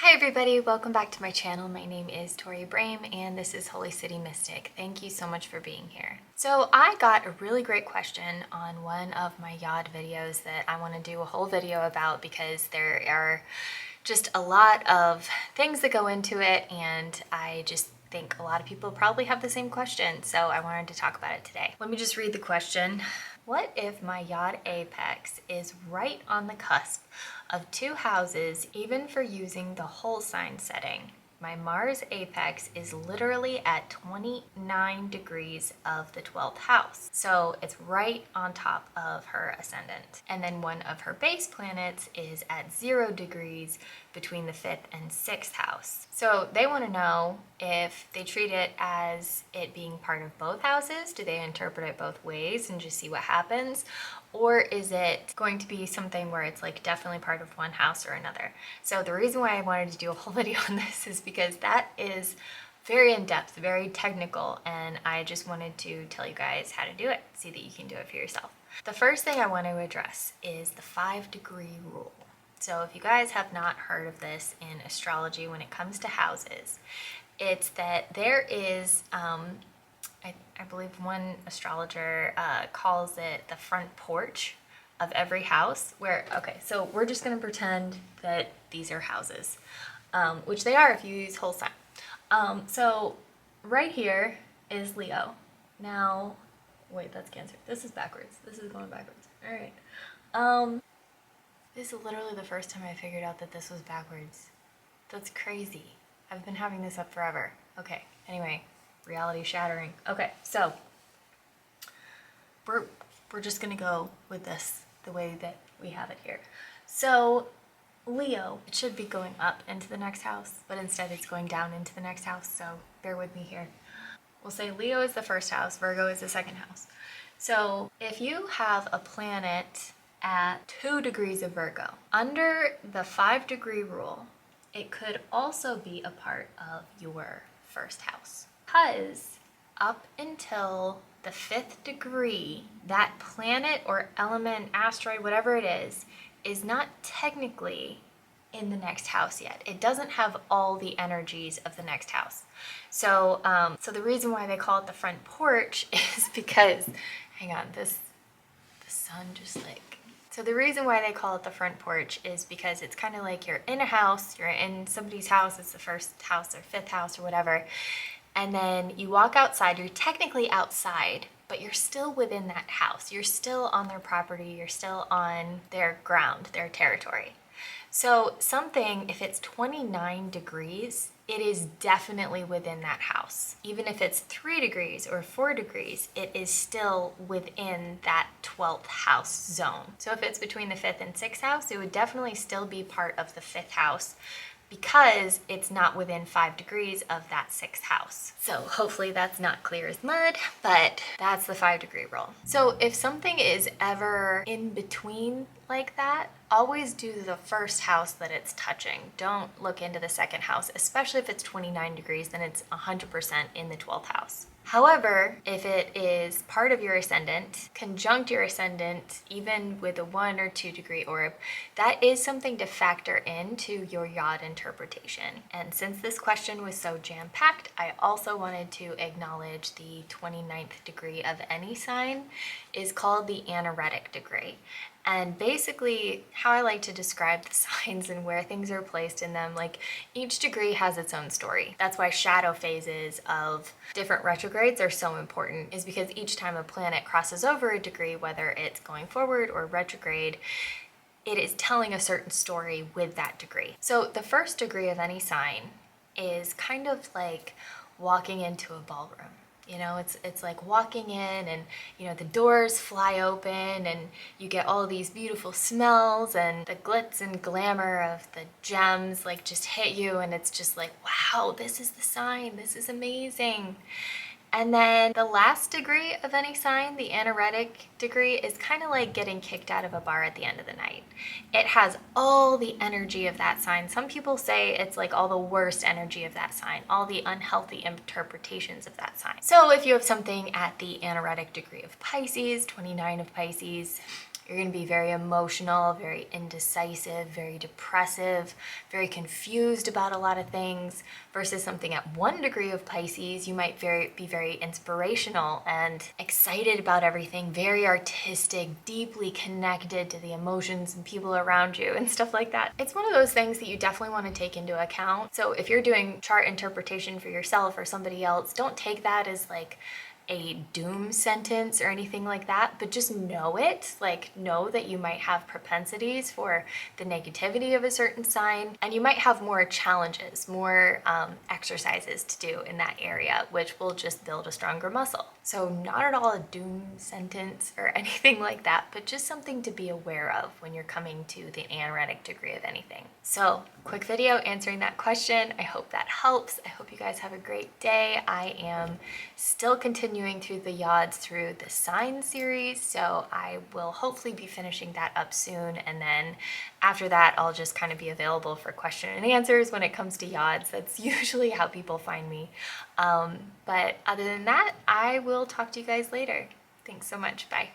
Hi everybody, welcome back to my channel. My name is Tori Brame and this is Holy City Mystic. Thank you so much for being here. So I got a really great question on one of my Yod videos that I want to do a whole video about because there are just a lot of things that go into it and I just think a lot of people probably have the same question, so I wanted to talk about it today. Let me just read the question. What if my Yod apex is right on the cusp of two houses, even for using the whole sign setting? My Mars apex is literally at 29 degrees of the 12th house. So it's right on top of her ascendant. And then one of her base planets is at 0 degrees between the 5th and 6th house. So they want to know if they treat it as it being part of both houses. Do they interpret it both ways and just see what happens? Or is it going to be something where it's like definitely part of one house or another? So the reason why I wanted to do a whole video on this is because that is very in-depth, very technical, and I just wanted to tell you guys how to do it, see that you can do it for yourself. The first thing I want to address is the 5-degree rule. So if you guys have not heard of this in astrology when it comes to houses, it's that there is I believe one astrologer calls it the front porch of every house where, okay, so we're just going to pretend that these are houses, which they are if you use whole sign. So right here is Leo. Now, wait, that's Cancer. This is backwards. This is going backwards. All right. This is literally the first time I figured out that this was backwards. That's crazy. I've been having this up forever. Okay, anyway. Reality shattering. Okay, so we're just gonna go with this the way that we have it here. So Leo, it should be going up into the next house, but instead it's going down into the next house, so bear with me here. We'll say Leo is the first house, Virgo is the second house. So if you have a planet at 2 degrees of Virgo, under the 5-degree rule, it could also be a part of your first house. Because up until the 5th degree, that planet or element, asteroid, whatever it is not technically in the next house yet. It doesn't have all the energies of the next house. So, so the reason why they call it the front porch is because, hang on, the sun just like. So the reason why they call it the front porch is because it's kind of like you're in a house, you're in somebody's house, it's the first house or 5th house or whatever. And then you walk outside, you're technically outside, but you're still within that house. You're still on their property, you're still on their ground, their territory. So something, if it's 29 degrees, it is definitely within that house. Even if it's 3 degrees or 4 degrees, it is still within that 12th house zone. So if it's between the 5th and 6th house, it would definitely still be part of the 5th house, because it's not within 5 degrees of that 6th house. So hopefully that's not clear as mud, but that's the 5-degree rule. So if something is ever in between like that, always do the first house that it's touching. Don't look into the second house, especially if it's 29 degrees, then it's 100% in the 12th house. However, if it is part of your ascendant, conjunct your ascendant, even with a 1 or 2 degree orb, that is something to factor into your Yod interpretation. And since this question was so jam-packed, I also wanted to acknowledge the 29th degree of any sign is called the Anaretic degree. And basically, how I like to describe the signs and where things are placed in them, like each degree has its own story. That's why shadow phases of different retrogrades are so important, is because each time a planet crosses over a degree, whether it's going forward or retrograde, it is telling a certain story with that degree. So the first degree of any sign is kind of like walking into a ballroom. You know, it's like walking in and, you know, the doors fly open and you get all these beautiful smells and the glitz and glamour of the gems like just hit you and it's just like, wow, this is the sign, this is amazing. And then the last degree of any sign, the Anaretic degree, is kind of like getting kicked out of a bar at the end of the night. It has all the energy of that sign. Some people say it's like all the worst energy of that sign, all the unhealthy interpretations of that sign. So if you have something at the Anaretic degree of Pisces, 29 of Pisces, You're going to be very emotional, very indecisive, very depressive, very confused about a lot of things, versus something at 1 degree of Pisces, you might be very inspirational and excited about everything, very artistic, deeply connected to the emotions and people around you and stuff like that. It's one of those things that you definitely want to take into account. So if you're doing chart interpretation for yourself or somebody else, don't take that as like a doom sentence or anything like that, but just know it. Like, know that you might have propensities for the negativity of a certain sign, and you might have more challenges, more exercises to do in that area, which will just build a stronger muscle. So not at all a doom sentence or anything like that, but just something to be aware of when you're coming to the anaretic degree of anything. So quick video answering that question. I hope that helps. I hope you guys have a great day. I am still continuing through the yods through the sign series, so I will hopefully be finishing that up soon, and then after that I'll just kind of be available for question and answers when it comes to yods. That's usually how people find me. But other than that, I will talk to you guys later. Thanks so much. Bye.